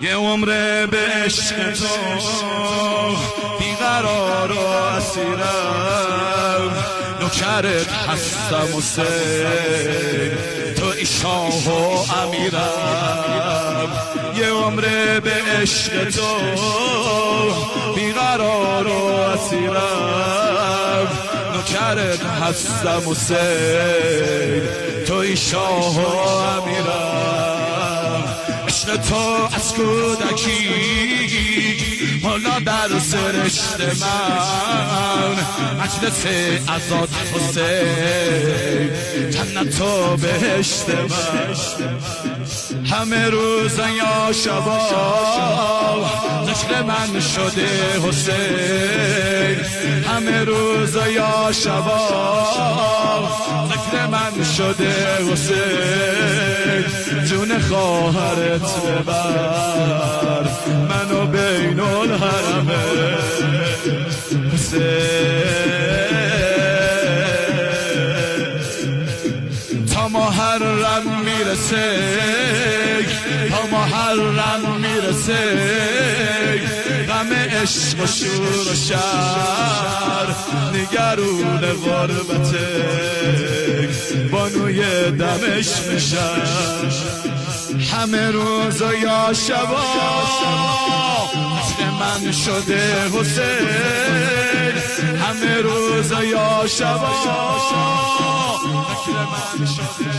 یه عمره به عشق تو بیقرار و اسیرم، نوکرت هستم حسین، تو ای شاه و امیرم. یه عمره به عشق تو بیقرار و اسیرم، نوکرت هستم حسین، تو ای شاه و امیرم. عشق تو از کودکی مولا در سرشت من، مجلس عزاد حسین، جنت و بهشت من. همه روز یا شبا ذکر من شده حسین، همه روز یا شبا ذکر من شده حسین. جون خواهرت ببر منو بین الحرمه حسین، تا محرم میرسه، تا محرم میرسه، غم عشق و شور و شر نگرون غربته، بانوی دمشق میشن. همه روز یا شبا عشق من شده حسین، همه روز یا شبا عشق من شده.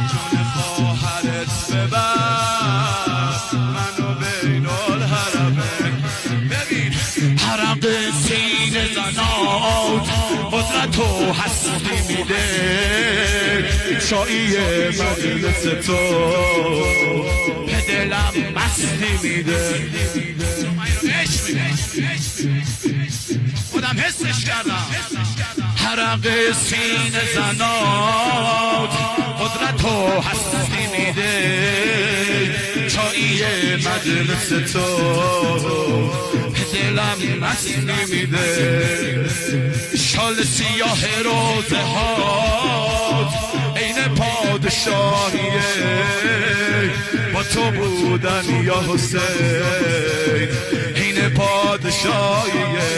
جون خواهرت ببر منو بین الحرمین. ببین حرق سینه زنات قدرت و هستی میده، شایی مجلس تو به دلم مستی میده. خودم حسش کردم. حرق سینه زنات قدرت و هستی میده، چایی مجلس تو به دلم مستی میده. شال سیاه روزه هات عین پادشاهیه، با تو بودن یا حسین عین پادشاهیه.